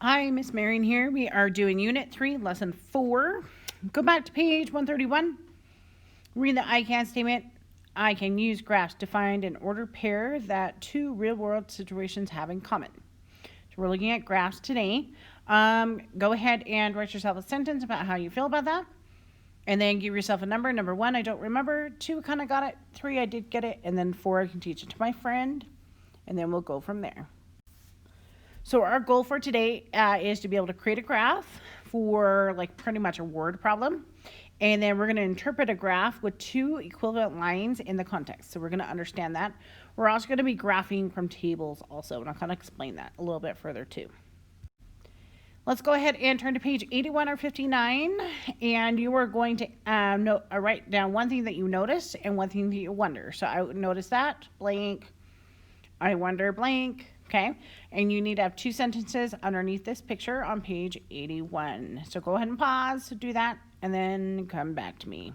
Hi, Miss Marion here. We are doing Unit 3, Lesson 4. Go back to page 131. Read the I can statement. I can use graphs to find an ordered pair that two real-world situations have in common. So we're looking at graphs today. Go ahead and write yourself a sentence about how you feel about that. And then give yourself a number. Number 1, I don't remember. 2, kind of got it. 3, I did get it. And then 4, I can teach it to my friend. And then we'll go from there. So our goal for today is to be able to create a graph for like pretty much a word problem. And then we're going to interpret a graph with two equivalent lines in the context. So we're going to understand that. We're also going to be graphing from tables also, and I'll kind of explain that a little bit further too. Let's go ahead and turn to page 81 or 59, and you are going to write down one thing that you notice and one thing that you wonder. So I would notice that, blank, I wonder, blank. Okay, and you need to have two sentences underneath this picture on page 81. So go ahead and pause, do that, and then come back to me.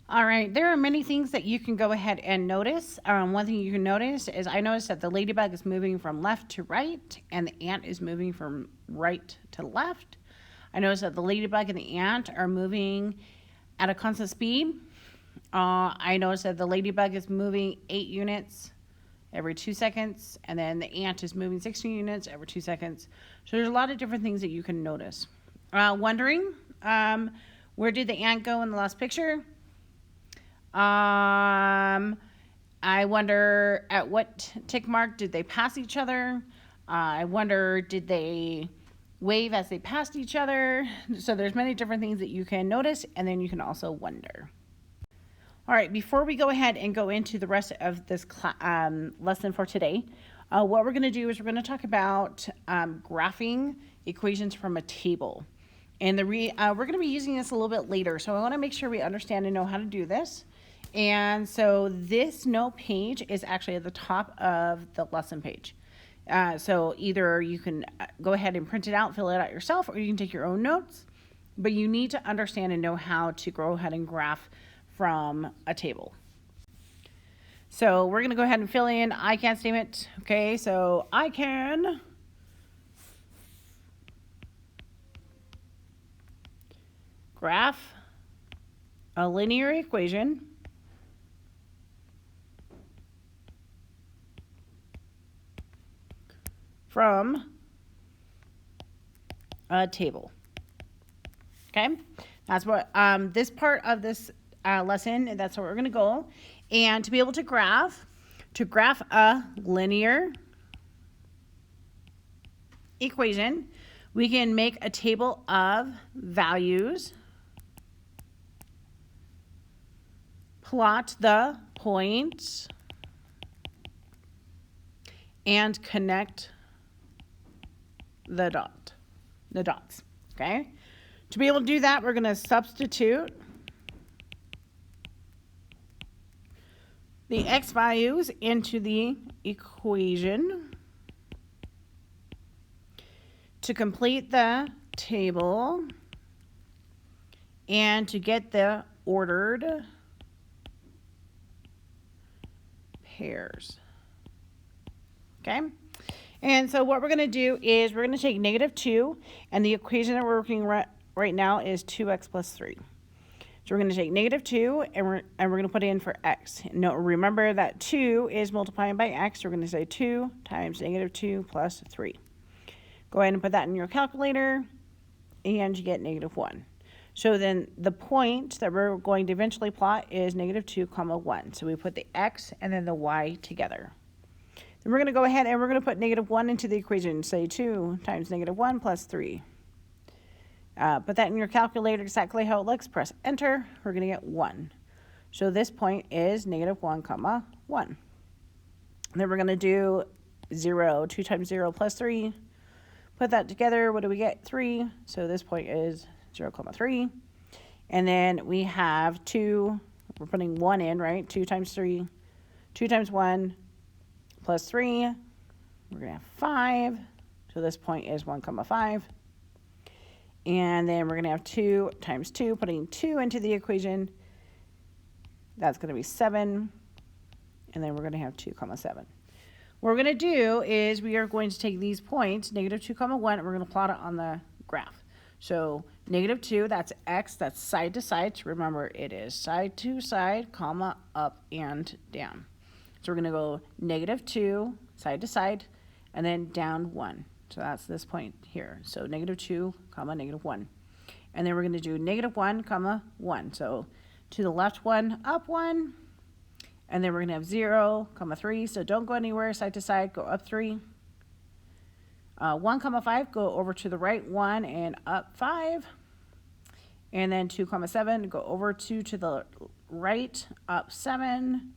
All right, there are many things that you can go ahead and notice. One thing you can notice is I noticed that the ladybug is moving from left to right, and the ant is moving from right to left. I noticed that the ladybug and the ant are moving at a constant speed. I noticed that the ladybug is moving 8 units every 2 seconds, and then the ant is moving 16 units every 2 seconds. So there's a lot of different things that you can notice. Wondering, where did the ant go in the last picture? I wonder at what tick mark did they pass each other? I wonder, did they wave as they passed each other? So there's many different things that you can notice, and then you can also wonder. All right, before we go ahead and go into the rest of this lesson for today, what we're going to do is we're going to talk about graphing equations from a table. And we're going to be using this a little bit later, so I want to make sure we understand and know how to do this. And so this note page is actually at the top of the lesson page. So either you can go ahead and print it out, fill it out yourself, or you can take your own notes. But you need to understand and know how to go ahead and graph from a table. So we're going to go ahead and fill in I can statement. Okay, so I can graph a linear equation from a table. Okay, that's what this part of this lesson, that's where we're going to go. And to be able to graph a linear equation, we can make a table of values, plot the points, and connect the dots. Okay? To be able to do that, we're going to substitute the x values into the equation to complete the table and to get the ordered pairs. Okay? And so what we're going to do is we're going to take -2, and the equation that we're working right now is 2x plus 3. So we're going to take -2 and we're going to put in for x. No, remember that 2 is multiplying by x. So we're going to say 2 times -2 plus 3. Go ahead and put that in your calculator, and you get -1. So then the point that we're going to eventually plot is -2, 1. So we put the x and then the y together. Then we're going to go ahead and we're going to put -1 into the equation. Say 2 times -1 plus 3. Put that in your calculator exactly how it looks. Press enter. We're going to get 1. So this point is -1, 1. Then we're going to do 0. 2 times 0 plus 3. Put that together. What do we get? 3. So this point is 0, 3. And then we have 2. We're putting 1 in, right? 2 times 3. 2 times 1 plus 3. We're going to have 5. So this point is 1, 5. And then we're going to have 2 times 2, putting 2 into the equation. That's going to be 7. And then we're going to have 2, 7. what we're going to do is we are going to take these points, negative 2, comma 1, and we're going to plot it on the graph. So negative 2, that's x, that's side to side. So remember, it is side to side, comma, up and down. So we're going to go negative 2, side to side, and then down 1. So that's this point here. So negative 2, comma, negative 1. And then we're going to do negative 1, comma, 1. So to the left 1, up 1. And then we're going to have 0, comma 3. So don't go anywhere, side to side, go up 3. 1, comma 5, go over to the right 1 and up 5. And then 2, comma 7, go over 2 to the right, up 7.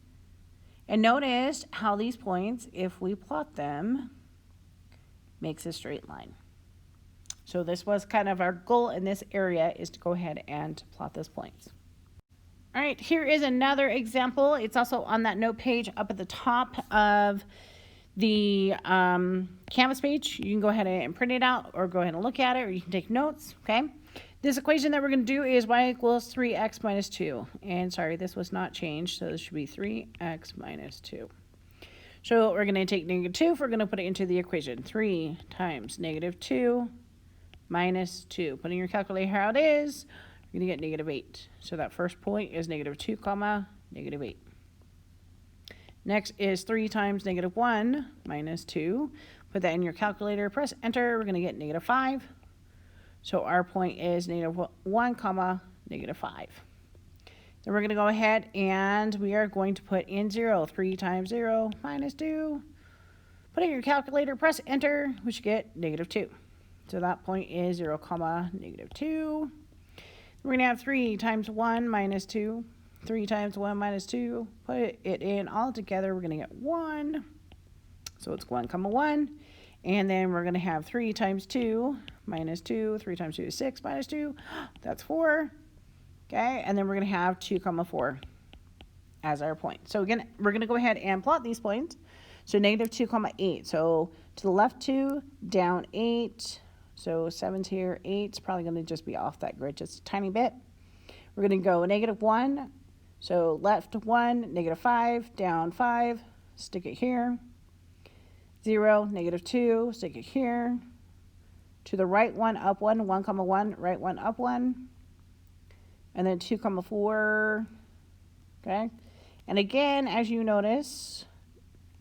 And notice how these points, if we plot them, makes a straight line. So this was kind of our goal in this area, is to go ahead and plot those points. All right, here is another example. It's also on that note page up at the top of the Canvas page. You can go ahead and print it out or go ahead and look at it, or you can take notes, okay? This equation that we're going to do is y equals 3x minus 2. And sorry, this was not changed, so this should be 3x minus 2. So we're going to take negative 2, we're going to put it into the equation. 3 times negative 2 minus 2. Putting your calculator how it is, you're going to get negative 8. So that first point is negative 2, comma, negative 8. Next is 3 times negative 1 minus 2. Put that in your calculator, press enter, we're going to get negative 5. So our point is negative 1, comma, negative 5. Then we're going to go ahead and we are going to put in 0. 3 times 0 minus 2. Put in your calculator, press enter, we should get negative 2. So that point is 0, comma, negative 2. We're going to have 3 times 1 minus 2. 3 times 1 minus 2. Put it in all together, we're going to get 1. So it's 1, comma 1. And then we're going to have 3 times 2 minus 2. 3 times 2 is 6 minus 2. That's 4. Okay, and then we're going to have 2, comma 4 as our point. So again, we're going to go ahead and plot these points. So negative 2, comma 8. So to the left 2, down 8. So 7's here, 8's probably going to just be off that grid just a tiny bit. We're going to go negative 1. So left 1, negative 5, down 5, stick it here. 0, negative 2, stick it here. To the right 1, up 1, 1, comma 1, right 1, up 1. And then 2, comma 4, okay? And again, as you notice,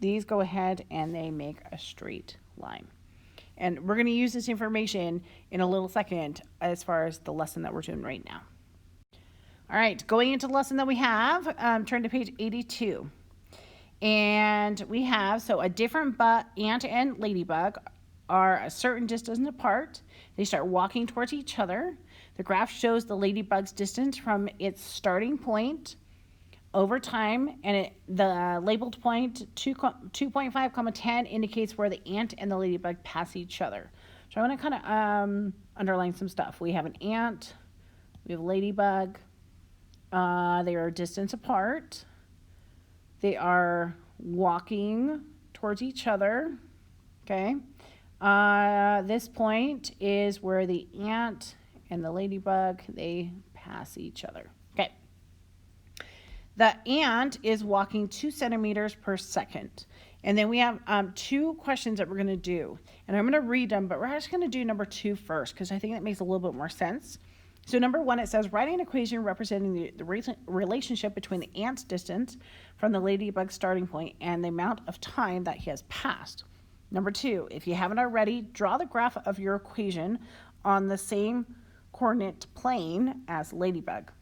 these go ahead and they make a straight line. And we're going to use this information in a little second as far as the lesson that we're doing right now. All right, going into the lesson that we have, turn to page 82. And we have, so a different ant and ladybug are a certain distance apart. They start walking towards each other. The graph shows the ladybug's distance from its starting point over time, and the labeled point 2.5, comma 10 indicates where the ant and the ladybug pass each other. So I want to kind of underline some stuff. We have an ant, we have a ladybug. They are a distance apart. They are walking towards each other. Okay. This point is where the ant and the ladybug, they pass each other. Okay. The ant is walking 2 centimeters per second. And then we have 2 questions that we're going to do. And I'm going to read them, but we're just going to do number 2 first because I think that makes a little bit more sense. So number 1, it says, write an equation representing the relationship between the ant's distance from the ladybug's starting point and the amount of time that he has passed. Number 2, if you haven't already, draw the graph of your equation on the same coordinate plane as ladybug.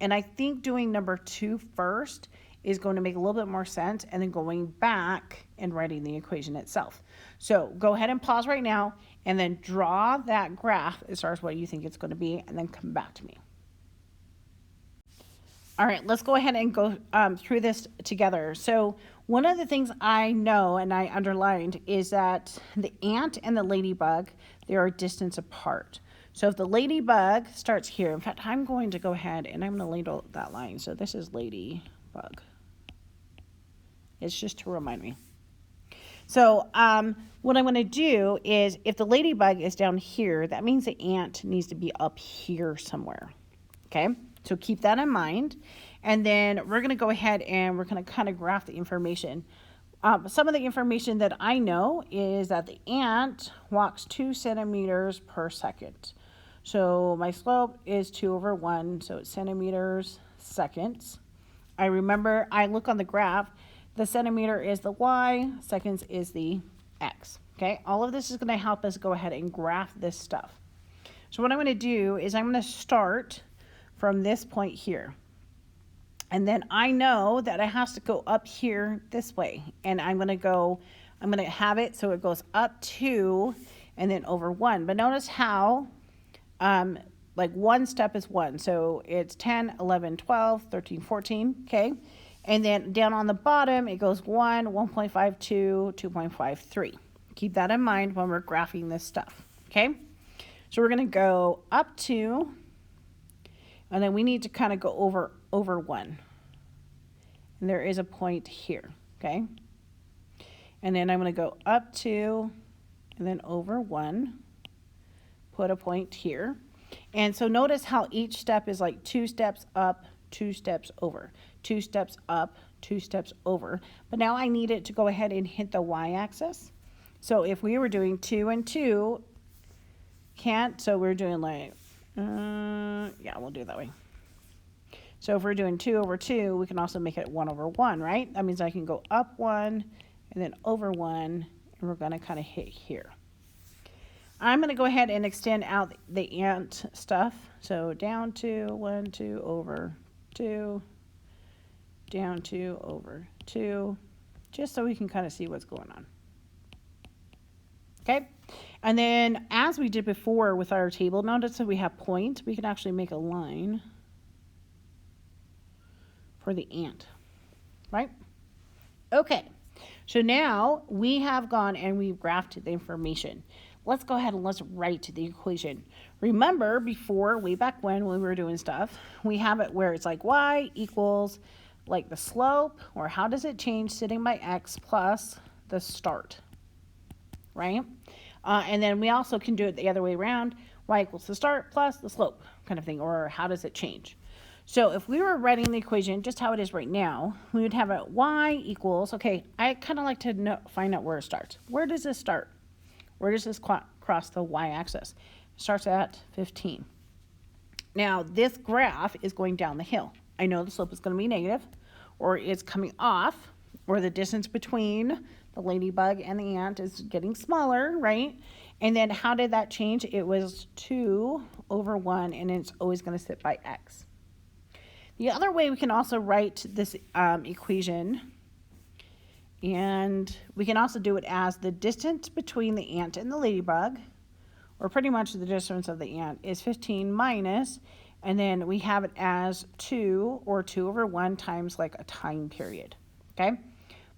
And I think doing number 2 first is going to make a little bit more sense, and then going back and writing the equation itself. So go ahead and pause right now and then draw that graph as far as what you think it's going to be, and then come back to me. All right, let's go ahead and go through this together. So one of the things I know and I underlined is that the ant and the ladybug, they are a distance apart. So if the ladybug starts here, in fact, I'm going to go ahead and I'm going to label that line. So this is ladybug. It's just to remind me. So what I'm going to do is if the ladybug is down here, that means the ant needs to be up here somewhere. Okay, so keep that in mind. And then we're going to go ahead and we're going to kind of graph the information Some of the information that I know is that the ant walks 2 centimeters per second. So my slope is 2/1, so it's centimeters, seconds. I remember I look on the graph, the centimeter is the y, seconds is the x. Okay, all of this is going to help us go ahead and graph this stuff. So what I'm going to do is I'm going to start from this point here. And then I know that it has to go up here this way. And I'm going to have it so it goes up 2 and then over 1. But notice how like one step is 1. So it's 10, 11, 12, 13, 14, okay? And then down on the bottom, it goes 1, 1.52, 2.53. Keep that in mind when we're graphing this stuff, okay? So we're going to go up 2, and then we need to kind of go over 1. And there is a point here, okay? And then I'm going to go up 2, and then over 1, put a point here. And so notice how each step is like 2 steps up, 2 steps over, 2 steps up, 2 steps over. But now I need it to go ahead and hit the y-axis. So if we were doing 2 and 2, can't, so we're doing like, yeah, we'll do it that way. So if we're doing 2 over 2, we can also make it 1 over 1, right? That means I can go up 1 and then over 1, and we're going to kind of hit here. I'm going to go ahead and extend out the ant stuff. So down 2, 1, 2, over 2, down 2, over 2, just so we can kind of see what's going on. Okay, and then as we did before with our table, notice that we have points. We can actually make a line for the ant, right? Okay, so now we have gone and we've graphed the information. Let's go ahead and let's write the equation. Remember before, way back when we were doing stuff, we have it where it's like y equals like the slope, or how does it change sitting by x plus the start, right? And then we also can do it the other way around, y equals the start plus the slope kind of thing, or how does it change? So if we were writing the equation just how it is right now, we would have it y equals, okay, I kind of like to find out where it starts. Where does this start? Where does this cross the y-axis? It starts at 15. Now, this graph is going down the hill. I know the slope is going to be negative, or it's coming off, or the distance between the ladybug and the ant is getting smaller, right? And then how did that change? It was 2 over 1, and it's always going to sit by x. The other way we can also write this equation, and we can also do it as the distance between the ant and the ladybug, or pretty much the distance of the ant, is 15 minus, and then we have it as 2, or 2 over 1 times like a time period, okay?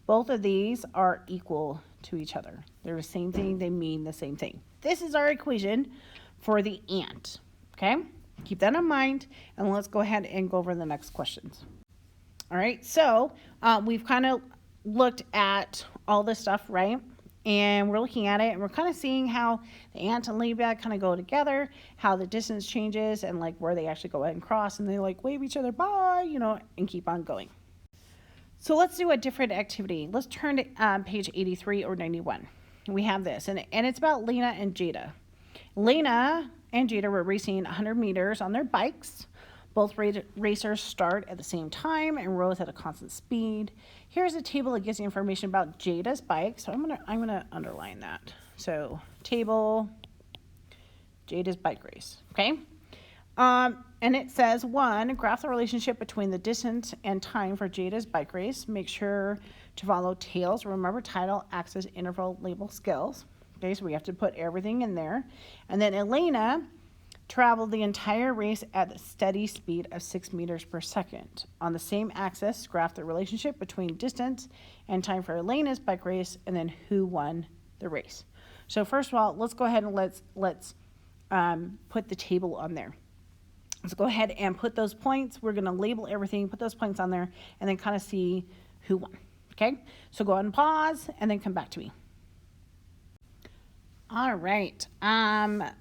Both of these are equal to each other. They're the same thing, they mean the same thing. This is our equation for the ant, okay? Keep that in mind, and let's go ahead and go over the next questions. All right, so we've kind of looked at all this stuff, right? And we're looking at it, and we're kind of seeing how the ant and ladybug kind of go together, how the distance changes, and like where they actually go ahead and cross, and they like wave each other bye, you know, and keep on going. So let's do a different activity. Let's turn to page 83 or 91. We have this, and it's about Lena and Jada. Lena and Jada were racing 100 meters on their bikes. Both racers start at the same time and rose at a constant speed. Here's a table that gives you information about Jada's bike. So I'm gonna underline that. So table, Jada's bike race. Okay. And it says 1, graph the relationship between the distance and time for Jada's bike race. Make sure to follow tails. Remember title, axis, interval, label, skills. Okay, so we have to put everything in there. And then Elena traveled the entire race at a steady speed of 6 meters per second. On the same axis, graph the relationship between distance and time for Elena's bike race, and then who won the race. So first of all, let's go ahead and let's put the table on there. Let's go ahead and put those points. We're going to label everything, put those points on there, and then kind of see who won. Okay, so go ahead and pause, and then come back to me. All right,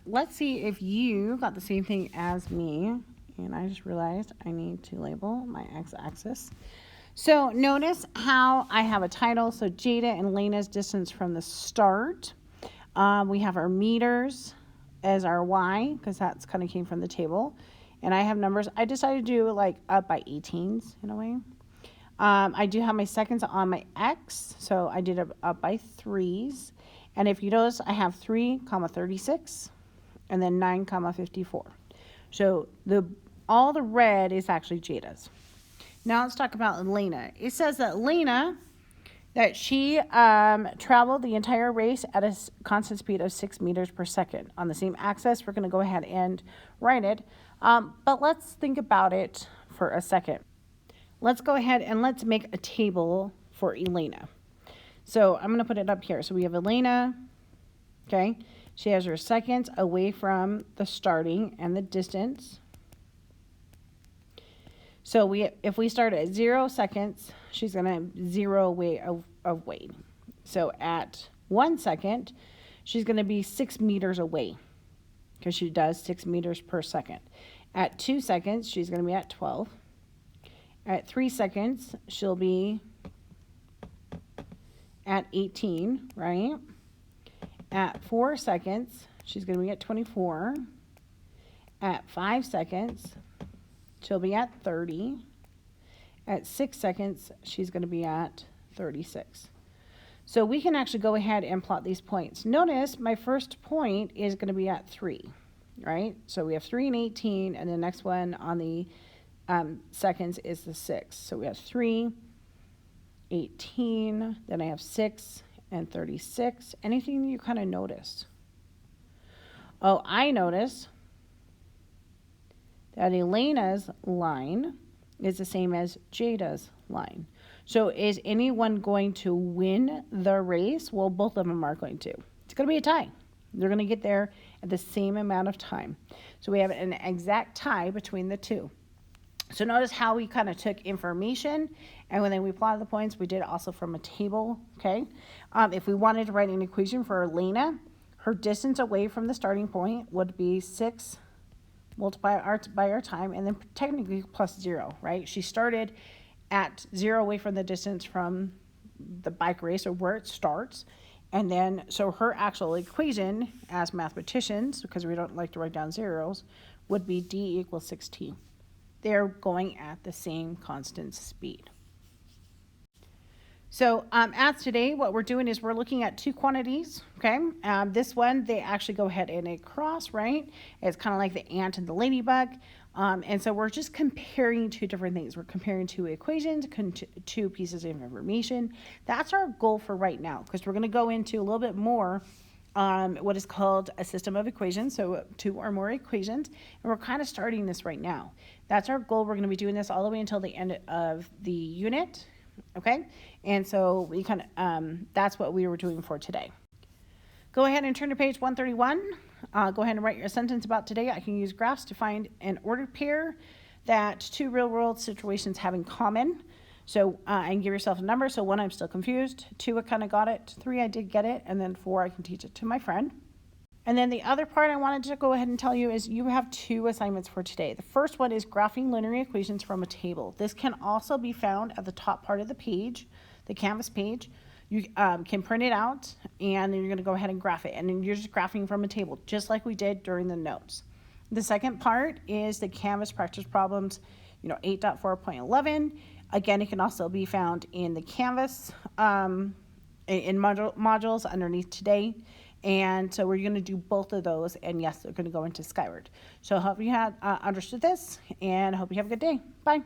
let's see if you got the same thing as me. And I just realized I need to label my x-axis. So notice how I have a title. So Jada and Lena's distance from the start. We have our meters as our Y, because that's kind of came from the table. And I have numbers. I decided to do like up by 18s in a way. I do have my seconds on my X, so I did it up by 3s. And if you notice, I have 3, 36, and then 9, 54. So all the red is actually Jada's. Now let's talk about Lena. It says that Lena, that she traveled the entire race at a constant speed of 6 meters per second. On the same axis, we're going to go ahead and write it. But let's think about it for a second. Let's go ahead and let's make a table for Elena. So I'm going to put it up here. So we have Elena, okay? She has her seconds away from the starting and the distance. So if we start at 0 seconds, she's going to have 0 away of weight. So at 1 second, she's going to be 6 meters away because she does 6 meters per second. At 2 seconds, she's going to be at 12. At 3 seconds, she'll be at 18, right? At 4 seconds, she's going to be at 24. At 5 seconds, she'll be at 30. At 6 seconds, she's going to be at 36. So we can actually go ahead and plot these points. Notice my first point is going to be at 3, right? So we have 3 and 18, and the next one on the seconds is the 6. So we have 3, 18, then I have 6 and 36. Anything you kind of notice? Oh, I notice that Elena's line is the same as Jada's line. So is anyone going to win the race? Well, both of them are going to. It's going to be a tie. They're going to get there at the same amount of time. So we have an exact tie between the two. So notice how we kind of took information, and then we plotted the points. We did it also from a table, okay? If we wanted to write an equation for Elena, her distance away from the starting point would be 6 multiplied by our time, and then technically plus 0, right? She started at 0 away from the distance from the bike race, or where it starts. And then, so her actual equation as mathematicians, because we don't like to write down zeros, would be D equals 6t. They're going at the same constant speed. So as today, what we're doing is we're looking at two quantities, okay? This one, they actually go ahead and cross, right? It's kind of like the ant and the ladybug. And so we're just comparing two different things. We're comparing two equations, two pieces of information. That's our goal for right now, because we're going to go into a little bit more what is called a system of equations, so 2 or more equations, and we're kind of starting this right now. That's our goal. We're going to be doing this all the way until the end of the unit, okay? And so we kind of, that's what we were doing for today. Go ahead and turn to page 131. Go ahead and write your sentence about today. I can use graphs to find an ordered pair that two real-world situations have in common. So and give yourself a number. So 1, I'm still confused. 2, I kind of got it. 3, I did get it. And then 4, I can teach it to my friend. And then the other part I wanted to go ahead and tell you is you have 2 assignments for today. The first one is graphing linear equations from a table. This can also be found at the top part of the page, the Canvas page. You can print it out, and then you're going to go ahead and graph it. And then you're just graphing from a table, just like we did during the notes. The second part is the Canvas practice problems, 8.4.11. Again, it can also be found in the Canvas in modules underneath today. And so we're going to do both of those. And yes, they're going to go into Skyward. So I hope you have understood this, and I hope you have a good day. Bye.